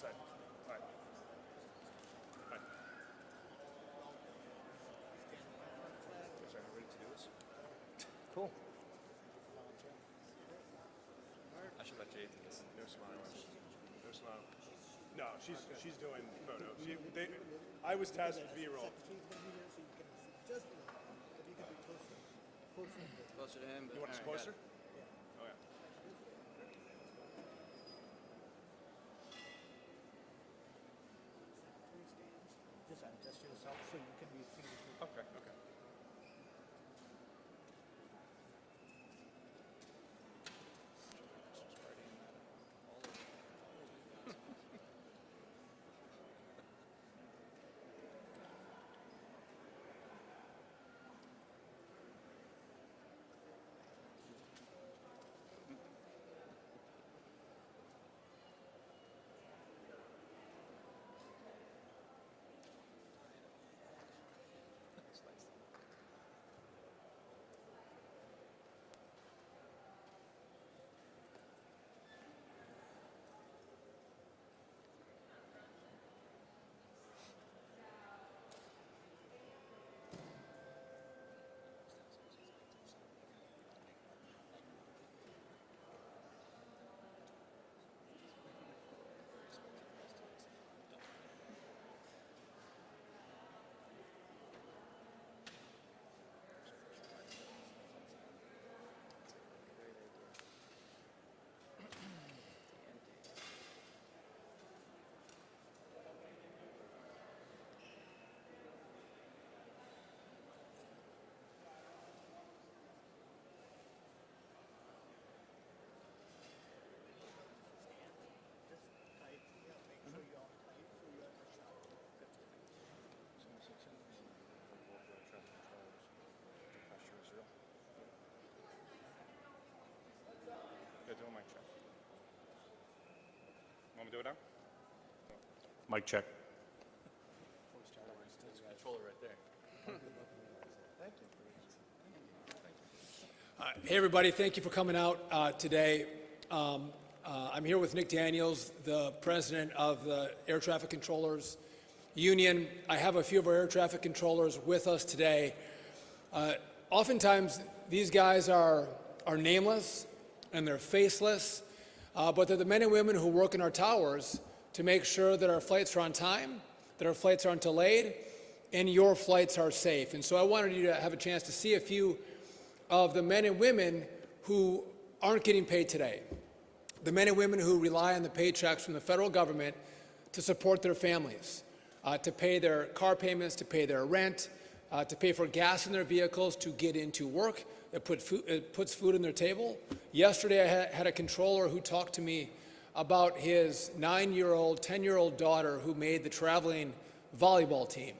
Inside. All right. All right. Guys are ready to do this? Cool. I should let Jay do this. No smiling. No smiling. No, she's doing photos. I was tasked with B-roll. Closer to him. But You want us closer? Oh, yeah. Just adjust yourself so you can be fingertips. Okay, okay. Yeah, do a mic check. Want me to do it now? Mic check. Controller right there. Hey, everybody. Thank you for coming out today. I'm here with Nick Daniels, the president of the Air Traffic Controllers Union. I have a few of our air traffic controllers with us today. Oftentimes, these guys are nameless and they're faceless, but they're the men and women who work in our towers to make sure that our flights are on time, that our flights aren't delayed, and your flights are safe. And so I wanted you to have a chance to see a few of the men and women who aren't getting paid today. The men and women who rely on the paychecks from the federal government to support their families, to pay their car payments, to pay their rent, to pay for gas in their vehicles, to get into work. It puts food on their table. Yesterday, I had a controller who talked to me about his 9-year-old, 10-year-old daughter who made the traveling volleyball team.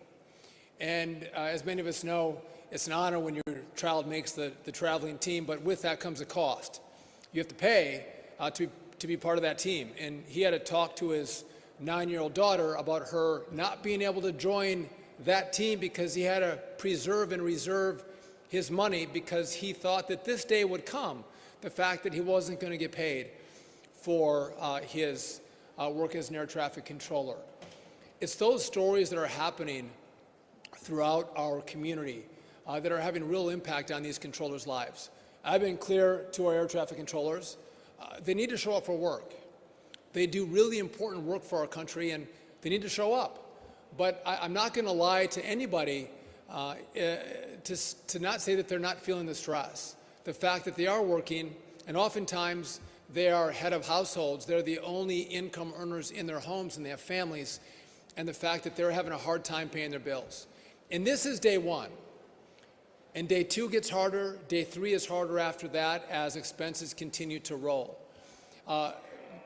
And as many of us know, it's an honor when your child makes the traveling team, but with that comes a cost. You have to pay to be part of that team. And he had to talk to his 9-year-old daughter about her not being able to join that team because he had to preserve and reserve his money because he thought that this day would come, the fact that he wasn't going to get paid for his work as an air traffic controller. It's those stories that are happening throughout our community that are having real impact on these controllers' lives. I've been clear to our air traffic controllers, they need to show up for work. They do really important work for our country and they need to show up. But I'm not going to lie to anybody to not say that they're not feeling the stress. The fact that they are working, and oftentimes they are head of households, they're the only income earners in their homes and they have families, and the fact that they're having a hard time paying their bills. And this is day one. And day two gets harder, day three is harder after that as expenses continue to roll.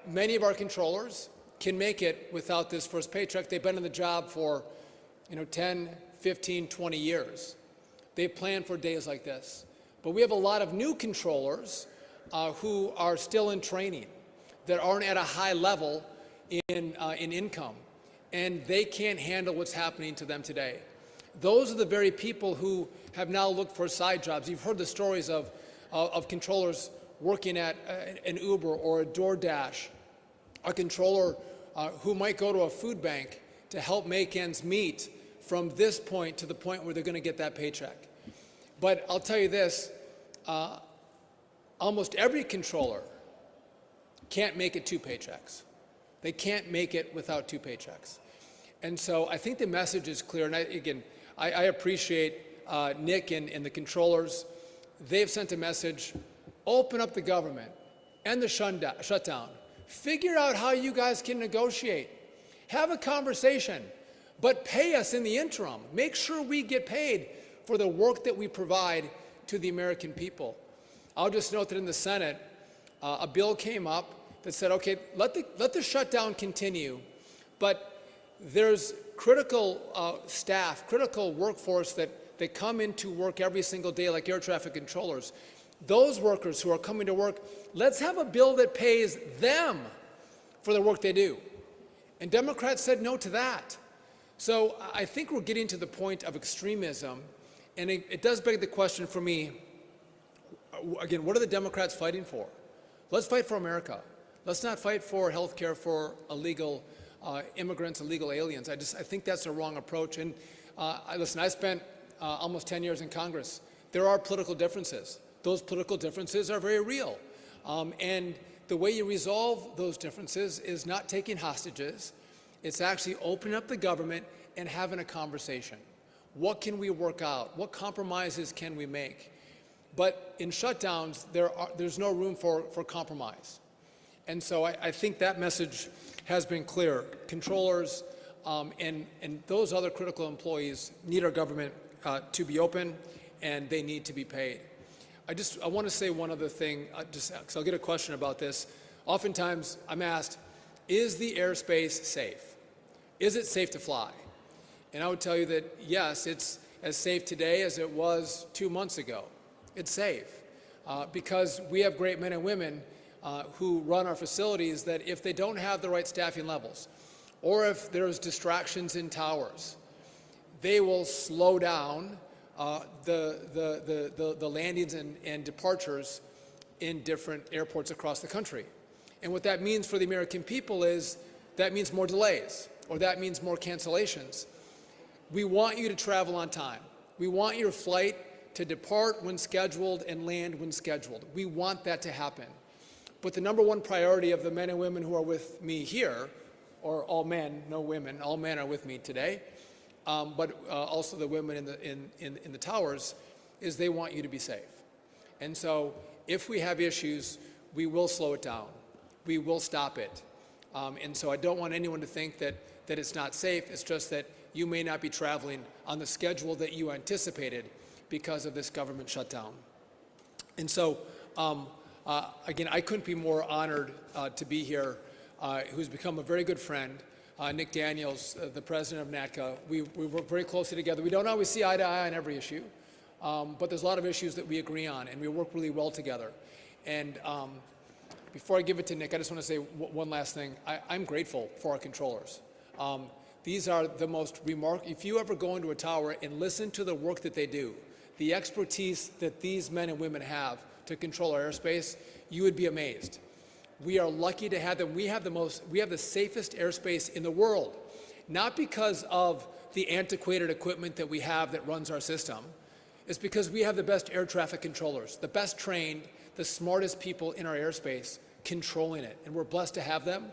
Many of our controllers can make it without this first paycheck. They've been in the job for 10, 15, 20 years. They plan for days like this. But we have a lot of new controllers who are still in training, that aren't at a high level in income, and they can't handle what's happening to them today. Those are the very people who have now looked for side jobs. You've heard the stories of controllers working at an Uber or a DoorDash, a controller who might go to a food bank to help make ends meet from this point to the point where they're going to get that paycheck. But I'll tell you this, almost every controller can't make it 2 paychecks. They can't make it without 2 paychecks. And so I think the message is clear. And I appreciate Nick and the controllers. They've sent a message, open up the government, end the shutdown. Figure out how you guys can negotiate. Have a conversation, but pay us in the interim. Make sure we get paid for the work that we provide to the American people. I'll just note that in the Senate, a bill came up that said, okay, let the shutdown continue, but there's critical staff, critical workforce that come into work every single day, like air traffic controllers. Those workers who are coming to work, let's have a bill that pays them for the work they do. And Democrats said no to that. So I think we're getting to the point of extremism, and it does beg the question for me, again, what are the Democrats fighting for? Let's fight for America. Let's not fight for health care for illegal immigrants, illegal aliens. I think that's the wrong approach. And listen, I spent almost 10 years in Congress. There are political differences. Those political differences are very real. And the way you resolve those differences is not taking hostages. It's actually opening up the government and having a conversation. What can we work out? What compromises can we make? But in shutdowns, there's no room for compromise. And so I think that message has been clear. Controllers and those other critical employees need our government to be open, and they need to be paid. I want to say one other thing, because I'll get a question about this. Oftentimes, I'm asked, is the airspace safe? Is it safe to fly? And I would tell you that, yes, it's as safe today as it was 2 months ago. It's safe because we have great men and women who run our facilities that if they don't have the right staffing levels, or if there's distractions in towers, they will slow down the landings and departures in different airports across the country. And what that means for the American people is that means more delays, or that means more cancellations. We want you to travel on time. We want your flight to depart when scheduled and land when scheduled. We want that to happen. But the number one priority of the men and women who are with me here, or all men, no women, all men are with me today, but also the women in the towers, is they want you to be safe. And so if we have issues, we will slow it down. We will stop it. And so I don't want anyone to think that it's not safe. It's just that you may not be traveling on the schedule that you anticipated because of this government shutdown. And so, again, I couldn't be more honored to be here, who's become a very good friend, Nick Daniels, the president of NATCA. We work very closely together. We don't always see eye to eye on every issue, but there's a lot of issues that we agree on, and we work really well together. And before I give it to Nick, I just want to say one last thing. I'm grateful for our controllers. These are the most remarkable. If you ever go into a tower and listen to the work that they do, the expertise that these men and women have to control our airspace, you would be amazed. We are lucky to have them. We have the safest airspace in the world, not because of the antiquated equipment that we have that runs our system. It's because we have the best air traffic controllers, the best trained, the smartest people in our airspace controlling it, and we're blessed to have them.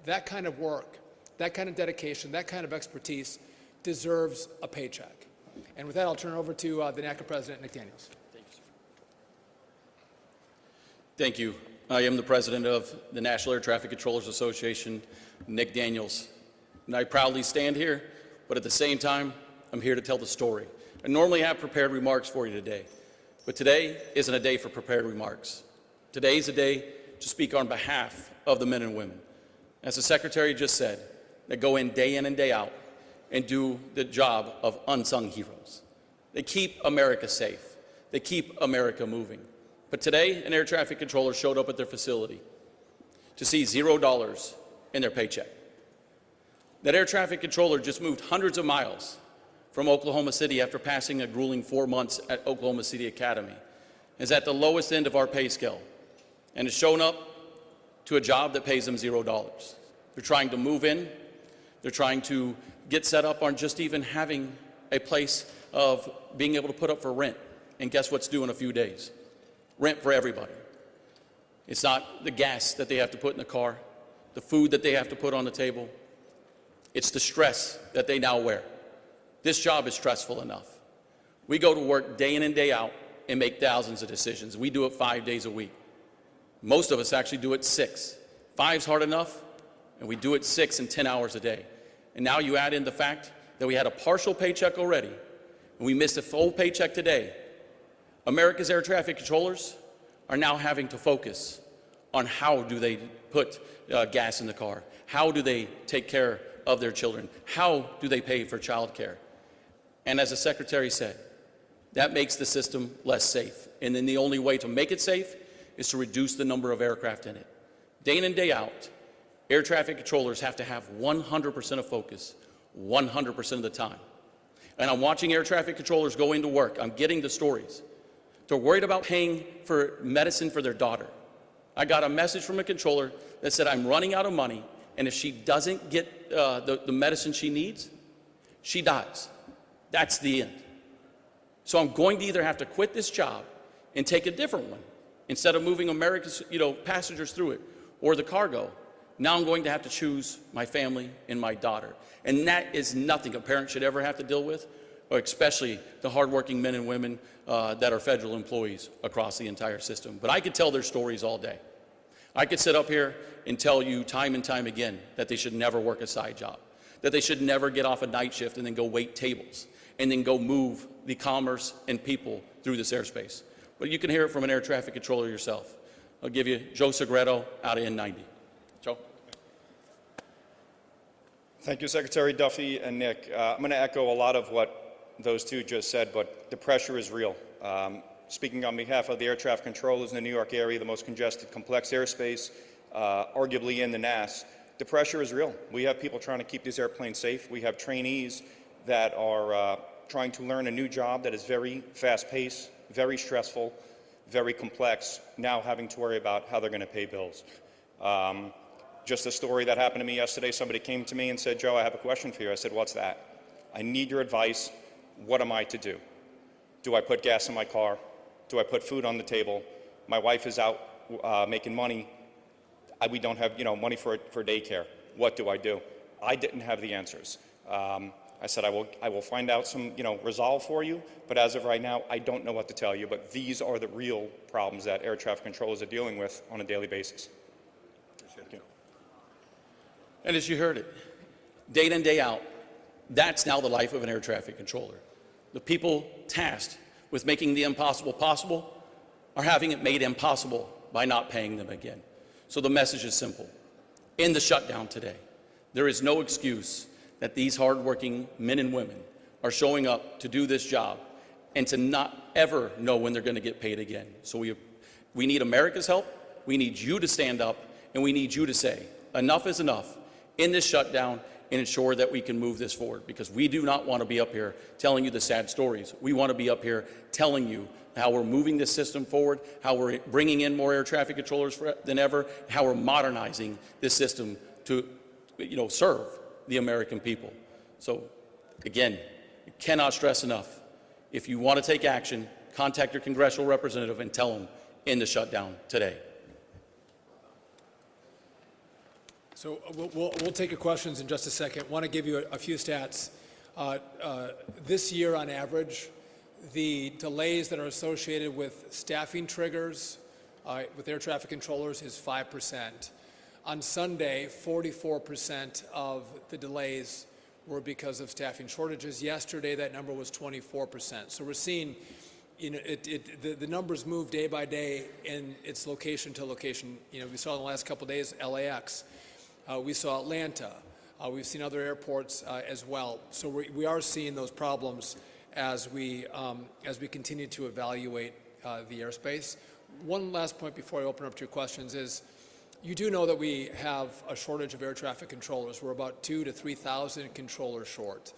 That kind of work, that kind of dedication, that kind of expertise deserves a paycheck. And with that, I'll turn it over to the NACA president, Nick Daniels. Thank you. I am the president of the National Air Traffic Controllers Association, Nick Daniels. And I proudly stand here, but at the same time, I'm here to tell the story. I normally have prepared remarks for you today, but today isn't a day for prepared remarks. Today is a day to speak on behalf of the men and women, as the Secretary just said, that go in and day out and do the job of unsung heroes. They keep America safe. They keep America moving. But today, an air traffic controller showed up at their facility to see $0 in their paycheck. That air traffic controller just moved hundreds of miles from Oklahoma City after passing a grueling 4 months at Oklahoma City Academy, is at the lowest end of our pay scale, and has shown up to a job that pays them $0. They're trying to move in. They're trying to get set up on just even having a place of being able to put up for rent. And guess what's due in a few days? Rent for everybody. It's not the gas that they have to put in the car, the food that they have to put on the table. It's the stress that they now wear. This job is stressful enough. We go to work day in and day out and make thousands of decisions. We do it 5 days a week. Most of us actually do it 6. 5's hard enough, and we do it 6 and 10 hours a day. And now you add in the fact that we had a partial paycheck already, and we missed a full paycheck today. America's air traffic controllers are now having to focus on how do they put gas in the car, how do they take care of their children, how do they pay for child care. And as the Secretary said, that makes the system less safe. And then the only way to make it safe is to reduce the number of aircraft in it. Day in and day out, air traffic controllers have to have 100% of focus, 100% of the time. And I'm watching air traffic controllers go into work. I'm getting the stories. They're worried about paying for medicine for their daughter. I got a message from a controller that said, I'm running out of money, and if she doesn't get the medicine she needs, she dies. That's the end. So I'm going to either have to quit this job and take a different one instead of moving America's passengers through it or the cargo. Now I'm going to have to choose my family and my daughter. And that is nothing a parent should ever have to deal with, or especially the hardworking men and women that are federal employees across the entire system. But I could tell their stories all day. I could sit up here and tell you time and time again that they should never work a side job, that they should never get off a night shift and then go wait tables, and then go move the commerce and people through this airspace. But you can hear it from an air traffic controller yourself. I'll give you Joe Segreto out of N90. Joe? Thank you, Secretary Duffy and Nick. I'm going to echo a lot of what those two just said, but the pressure is real. Speaking on behalf of the air traffic controllers in the New York area, the most congested, complex airspace, arguably in the NAS, the pressure is real. We have people trying to keep these airplanes safe. We have trainees that are trying to learn a new job that is very fast-paced, very stressful, very complex, now having to worry about how they're going to pay bills. Just a story that happened to me yesterday. Somebody came to me and said, Joe, I have a question for you. I said, what's that? I need your advice. What am I to do? Do I put gas in my car? Do I put food on the table? My wife is out making money. We don't have money for daycare. What do I do? I didn't have the answers. I said, I will find out some resolve for you, but as of right now, I don't know what to tell you. But these are the real problems that air traffic controllers are dealing with on a daily basis. Thank you. And as you heard it, day in and day out, that's now the life of an air traffic controller. The people tasked with making the impossible possible are having it made impossible by not paying them again. So the message is simple. In the shutdown today, there is no excuse that these hardworking men and women are showing up to do this job and to not ever know when they're going to get paid again. So we need America's help, we need you to stand up, and we need you to say, enough is enough in this shutdown and ensure that we can move this forward, because we do not want to be up here telling you the sad stories. We want to be up here telling you how we're moving this system forward, how we're bringing in more air traffic controllers than ever, how we're modernizing this system to serve the American people. So again, I cannot stress enough, if you want to take action, contact your congressional representative and tell them in the shutdown today. So we'll take your questions in just a second. Want to give you a few stats. This year, on average, the delays that are associated with staffing triggers with air traffic controllers is 5%. On Sunday, 44% of the delays were because of staffing shortages. Yesterday, that number was 24%. So we're seeing, the numbers move day by day in its location to location. We saw in the last couple of days, LAX. We saw Atlanta. We've seen other airports as well. So we are seeing those problems as we continue to evaluate the airspace. One last point before I open up to your questions is, you do know that we have a shortage of air traffic controllers. We're about 2,000 to 3,000 controllers short.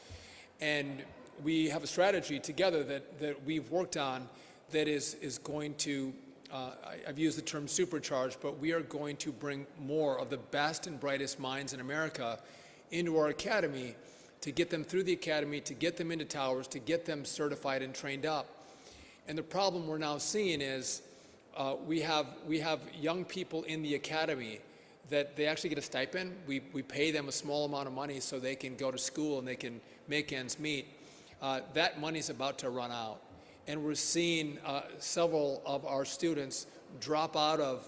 And we have a strategy together that we've worked on that is going to I've used the term supercharged, but we are going to bring more of the best and brightest minds in America into our academy to get them through the academy, to get them into towers, to get them certified and trained up. And the problem we're now seeing is we have young people in the academy that they actually get a stipend. We pay them a small amount of money so they can go to school and they can make ends meet. That money's about to run out. And we're seeing several of our students drop out of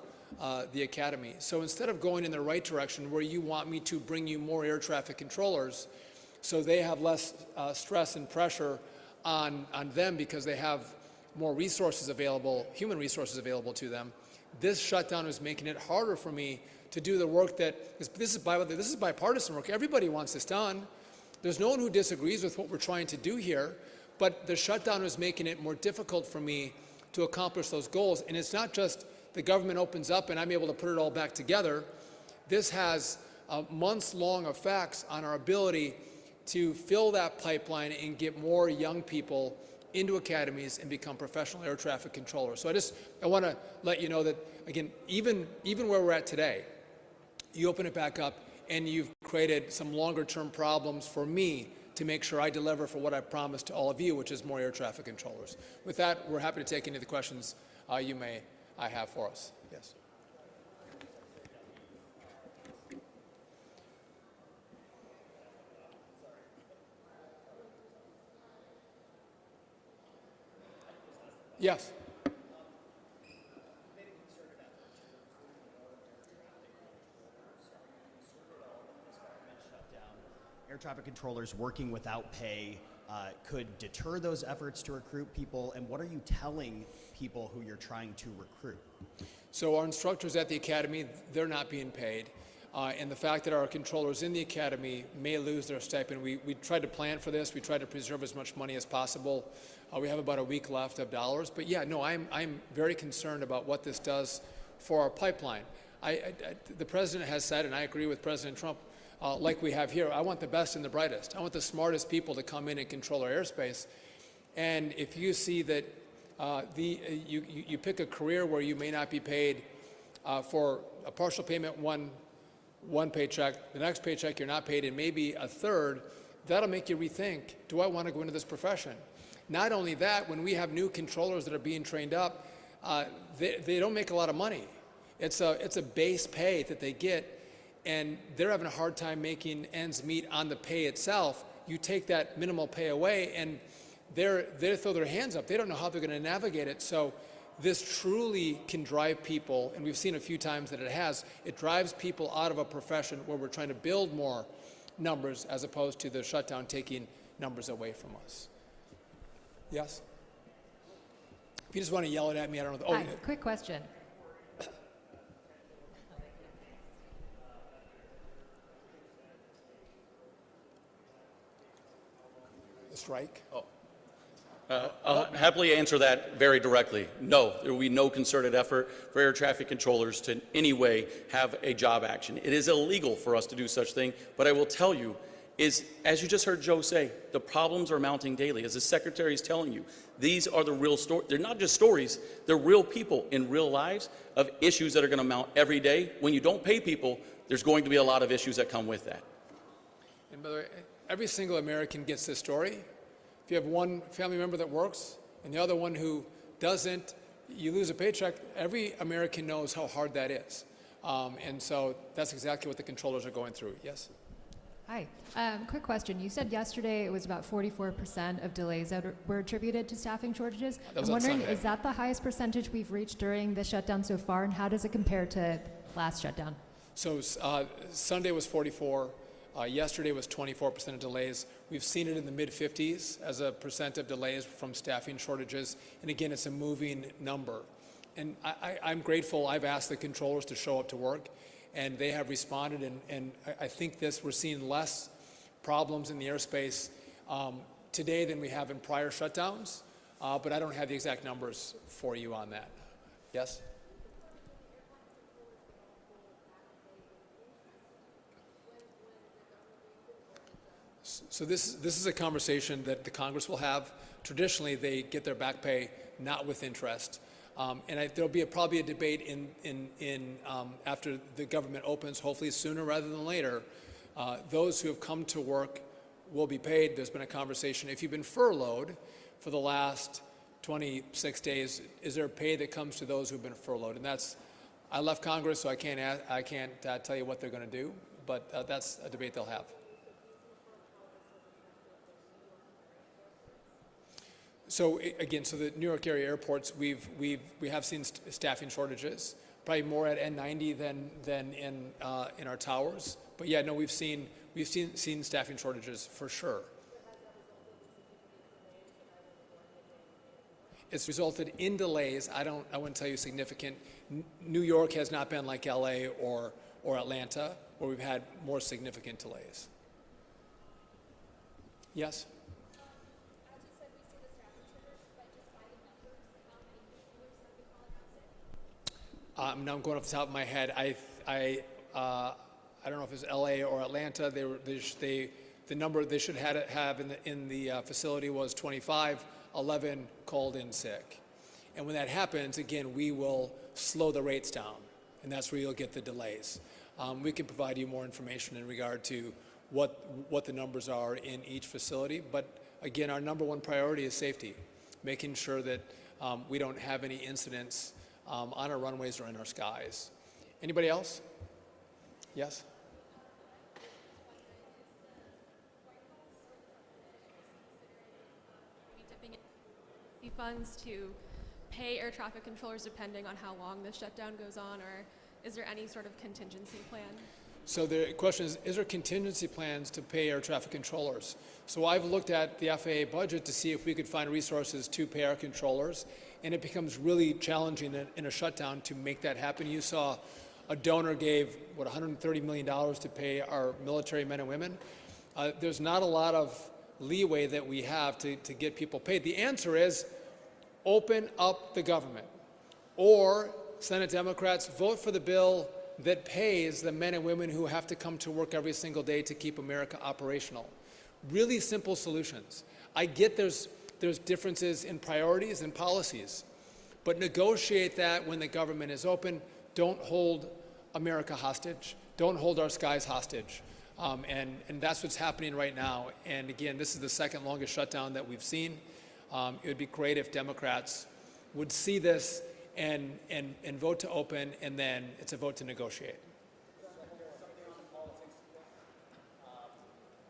the academy. So instead of going in the right direction where you want me to bring you more air traffic controllers so they have less stress and pressure on them because they have more resources available, human resources available to them, this shutdown is making it harder for me to do the work that, this is bipartisan work. Everybody wants this done. There's no one who disagrees with what we're trying to do here, but the shutdown is making it more difficult for me to accomplish those goals. And it's not just the government opens up and I'm able to put it all back together. This has months-long effects on our ability to fill that pipeline and get more young people into academies and become professional air traffic controllers. So I want to let you know that, again, even where we're at today, you open it back up and you've created some longer-term problems for me to make sure I deliver for what I promised to all of you, which is more air traffic controllers. With that, we're happy to take any of the questions I have for us. Yes. Yes. Air traffic controllers working without pay could deter those efforts to recruit people, and what are you telling people who you're trying to recruit? So our instructors at the academy, they're not being paid. And the fact that our controllers in the academy may lose their stipend, we tried to plan for this. We tried to preserve as much money as possible. We have about a week left of dollars. But yeah, no, I'm very concerned about what this does for our pipeline. The president has said, and I agree with President Trump, like we have here, I want the best and the brightest. I want the smartest people to come in and control our airspace. And if you see that you pick a career where you may not be paid for a partial payment one paycheck, the next paycheck you're not paid, and maybe a third, that'll make you rethink, do I want to go into this profession? Not only that, when we have new controllers that are being trained up, they don't make a lot of money. It's a base pay that they get, and they're having a hard time making ends meet on the pay itself. You take that minimal pay away, and they throw their hands up. They don't know how they're going to navigate it. So this truly can drive people, and we've seen a few times that it has. It drives people out of a profession where we're trying to build more numbers as opposed to the shutdown taking numbers away from us. Yes? If you just want to yell it at me, I don't know. Hi, quick question. The strike? I'll happily answer that very directly. No, there will be no concerted effort for air traffic controllers to in any way have a job action. It is illegal for us to do such thing, but I will tell you, is, as you just heard Joe say, the problems are mounting daily. As the Secretary is telling you, these are the real stories. They're not just stories, they're real people in real lives of issues that are going to mount every day. When you don't pay people, there's going to be a lot of issues that come with that. And by the way, every single American gets this story. If you have one family member that works and the other one who doesn't, you lose a paycheck. Every American knows how hard that is. And so that's exactly what the controllers are going through. Yes? Hi. Quick question. You said yesterday it was about 44% of delays that were attributed to staffing shortages. That was I'm on wondering, Sunday. is that the highest percentage we've reached during the shutdown so far, and how does it compare to last shutdown? So Sunday was 44. Yesterday was 24% of delays. We've seen it in the mid-50s as a percent of delays from staffing shortages. And again, it's a moving number. And I'm grateful. I've asked the controllers to show up to work, and they have responded. And I think we're seeing less problems in the airspace today than we have in prior shutdowns. But I don't have the exact numbers for you on that. Yes? So this is a conversation that the Congress will have. Traditionally, they get their back pay not with interest. There'll be probably a debate after the government opens, hopefully sooner rather than later. Those who have come to work will be paid. There's been a conversation. If you've been furloughed for the last 26 days, is there pay that comes to those who've been furloughed? And I left Congress, so I can't tell you what they're going to do, but that's a debate they'll have. So again, so the New York area airports, we have seen staffing shortages, probably more at N90 than in our towers. But yeah, no, we've seen staffing shortages for sure. It's resulted in delays. I wouldn't tell you significant. New York has not been like LA or Atlanta, where we've had more significant delays. Yes? Now I'm going off the top of my head. I don't know if it's LA or Atlanta. The number they should have in the facility was 25. 11 called in sick. And when that happens, again, we will slow the rates down, and that's where you'll get the delays. We can provide you more information in regard to what the numbers are in each facility. But again, our number one priority is safety, making sure that we don't have any incidents on our runways or in our skies. Anybody else? Yes? Funds to pay air traffic controllers depending on how long the shutdown goes on, or is there any sort of contingency plan? So the question is there contingency plans to pay air traffic controllers? So I've looked at the FAA budget to see if we could find resources to pay our controllers, and it becomes really challenging in a shutdown to make that happen. You saw a donor gave, $130 million to pay our military men and women. There's not a lot of leeway that we have to get people paid. The answer is open up the government, or Senate Democrats vote for the bill that pays the men and women who have to come to work every single day to keep America operational. Really simple solutions. I get there's differences in priorities and policies, but negotiate that when the government is open. Don't hold America hostage. Don't hold our skies hostage. And that's what's happening right now. And again, this is the second longest shutdown that we've seen. It would be great if Democrats would see this and vote to open, and then it's a vote to negotiate.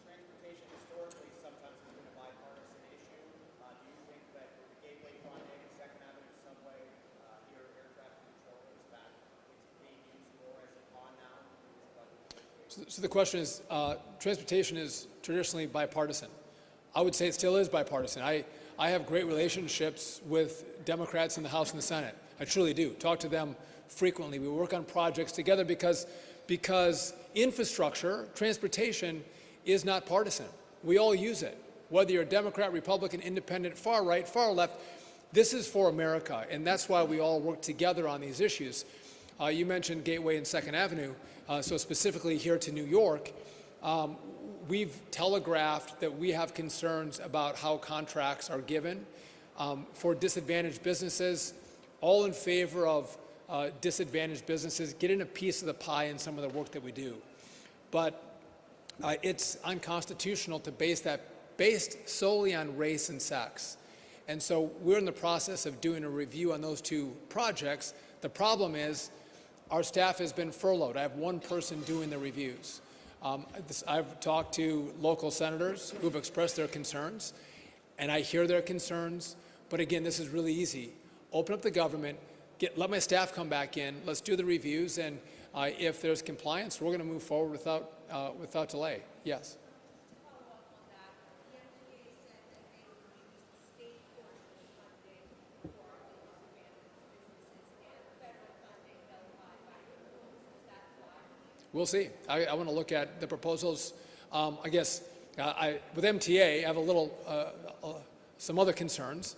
Transportation historically sometimes has been a bipartisan issue. Do you think that with the gateway funding and Second Avenue subway here at air traffic controllers that it's being used more as a pawn now? So the question is, transportation is traditionally bipartisan. I would say it still is bipartisan. I have great relationships with Democrats in the House and the Senate. I truly do. Talk to them frequently. We work on projects together because infrastructure, transportation, is not partisan. We all use it. Whether you're a Democrat, Republican, Independent, far right, far left, this is for America, and that's why we all work together on these issues. You mentioned Gateway and Second Avenue, so specifically here to New York. We've telegraphed that we have concerns about how contracts are given for disadvantaged businesses, all in favor of disadvantaged businesses getting a piece of the pie in some of the work that we do. But it's unconstitutional to based solely on race and sex. And so we're in the process of doing a review on those two projects. The problem is our staff has been furloughed. I have one person doing the reviews. I've talked to local senators who've expressed their concerns, and I hear their concerns. But again, this is really easy. Open up the government, let my staff come back in, let's do the reviews, and if there's compliance, we're going to move forward without delay. Yes? We'll see. I want to look at the proposals. I guess with MTA, I have some other concerns.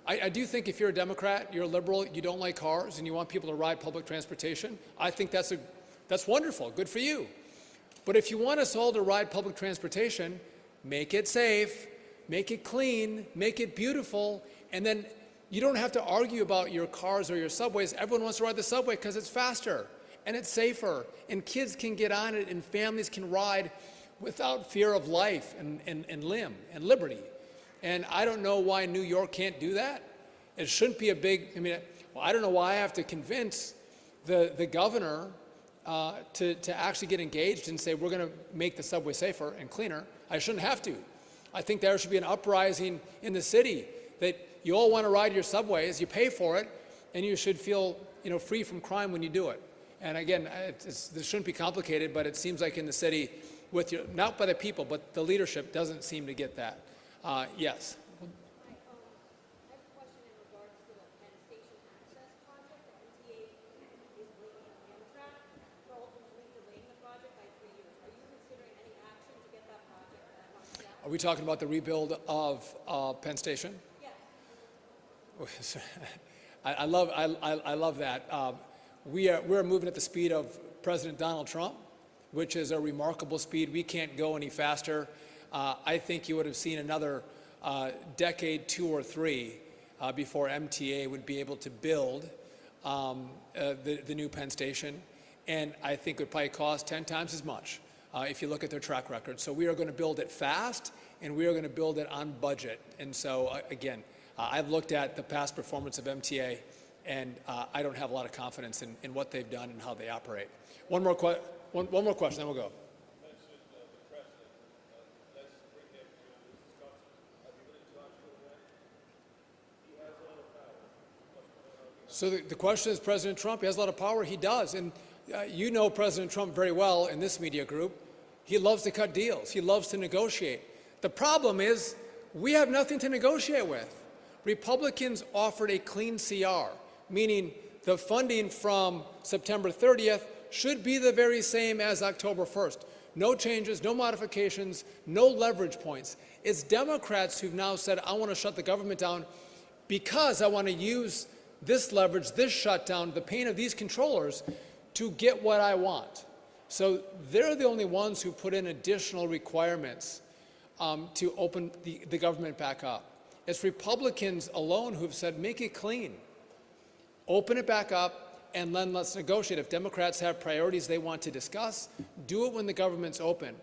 I do think if you're a Democrat, you're a liberal, you don't like cars, and you want people to ride public transportation, I think that's wonderful. Good for you. But if you want us all to ride public transportation, make it safe, make it clean, make it beautiful, and then You don't have to argue about your cars or your subways. Everyone wants to ride the subway because it's faster and it's safer, and kids can get on it and families can ride without fear of life and limb and liberty. And I don't know why New York can't do that. It shouldn't be a big, I don't know why I have to convince the governor to actually get engaged and say, we're going to make the subway safer and cleaner. I shouldn't have to. I think there should be an uprising in the city that you all want to ride your subways, you pay for it, and you should feel free from crime when you do it. And again, this shouldn't be complicated, but it seems like in the city, not by the people, but the leadership doesn't seem to get that. Yes. I have a question in regards to the Penn Station access project. The MTA is blaming Amtrak for ultimately delaying the project by 3 years. Are you considering any action to get that project knocked down? Are we talking about the rebuild of Penn Station? Yes. I love that. We're moving at the speed of President Donald Trump, which is a remarkable speed. We can't go any faster. I think you would have seen another decade, 2 or 3, before MTA would be able to build the new Penn Station. And I think it would probably cost 10 times as much if you look at their track record. So we are going to build it fast, and we are going to build it on budget. And so, again, I've looked at the past performance of MTA, and I don't have a lot of confidence in what they've done and how they operate. One more question, then we'll go. So the question is, President Trump, he has a lot of power. He does. And you know President Trump very well in this media group. He loves to cut deals. He loves to negotiate. The problem is we have nothing to negotiate with. Republicans offered a clean CR, meaning the funding from September 30th should be the very same as October 1st. No changes, no modifications, no leverage points. It's Democrats who've now said, I want to shut the government down because I want to use this leverage, this shutdown, the pain of these controllers to get what I want. So they're the only ones who put in additional requirements to open the government back up. It's Republicans alone who've said, make it clean. Open it back up, and then let's negotiate. If Democrats have priorities they want to discuss, do it when the government's open.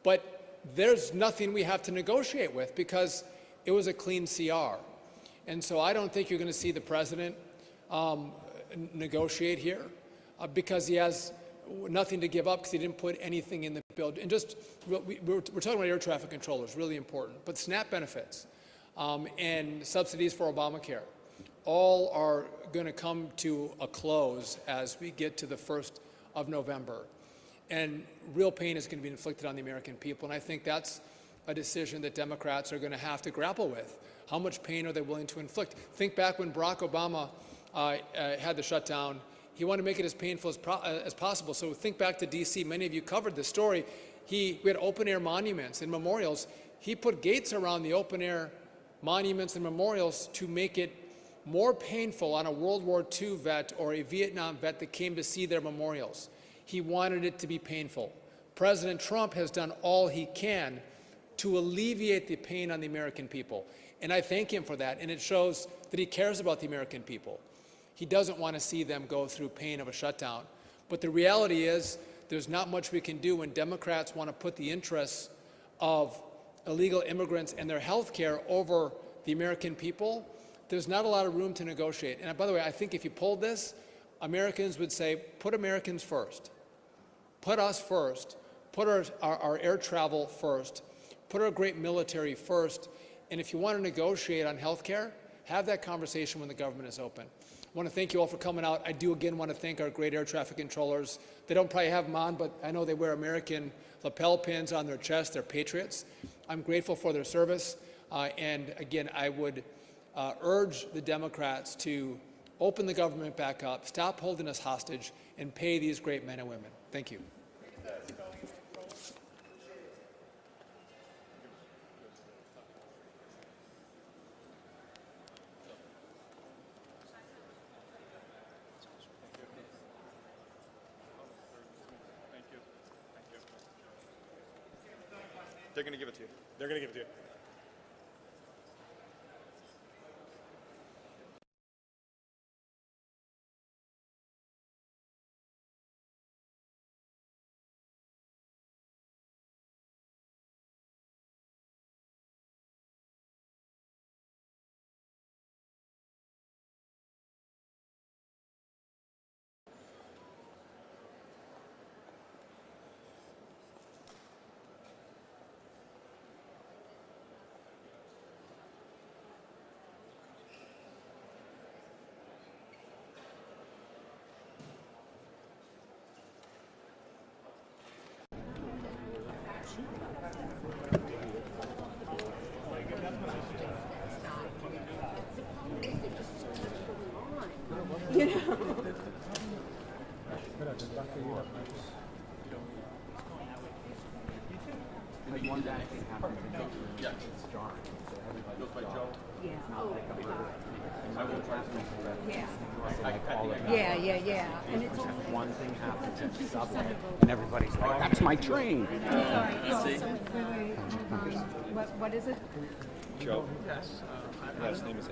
But there's nothing we have to negotiate with because it was a clean CR. And so I don't think you're going to see the president negotiate here because he has nothing to give up because he didn't put anything in the bill. And just, we're talking about air traffic controllers, really important. But SNAP benefits and subsidies for Obamacare all are going to come to a close as we get to the 1st of November. And real pain is going to be inflicted on the American people. And I think that's a decision that Democrats are going to have to grapple with. How much pain are they willing to inflict? Think back when Barack Obama had the shutdown. He wanted to make it as painful as possible. So think back to D.C. Many of you covered this story. We had open-air monuments and memorials. He put gates around the open-air monuments and memorials to make it more painful on a World War II vet or a Vietnam vet that came to see their memorials. He wanted it to be painful. President Trump has done all he can to alleviate the pain on the American people. And I thank him for that. And it shows that he cares about the American people. He doesn't want to see them go through pain of a shutdown. But the reality is there's not much we can do when Democrats want to put the interests of illegal immigrants and their health care over the American people. There's not a lot of room to negotiate. And by the way, I think if you pulled this, Americans would say, put Americans first. Put us first. Put our air travel first. Put our great military first. And if you want to negotiate on health care, have that conversation when the government is open. I want to thank you all for coming out. I do again want to thank our great air traffic controllers. They don't probably have them on, but I know they wear American lapel pins on their chest. They're patriots. I'm grateful for their service. And again, I would urge the Democrats to open the government back up, stop holding us hostage, and pay these great men and women. Thank you. They're going to give it to you. They're going to give it to you. Yeah. And it's one thing happens at Subway, and everybody's like, "That's my train." What is it? Joe? Yes. Last name is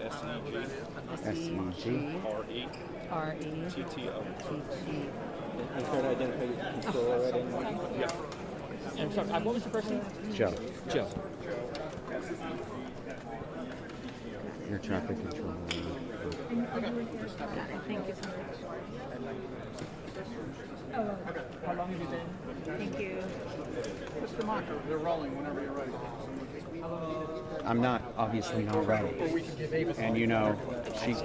S-E-G-R-E. R-E-T-T-O. You trying to identify your control already? Yeah. I'm sorry, what was the first name? Joe. Joe. Air traffic control. Thank you so much. How long have you been? Thank you. Mr. Marker, they're rolling whenever you're ready. I'm not, obviously not ready. And you know, she...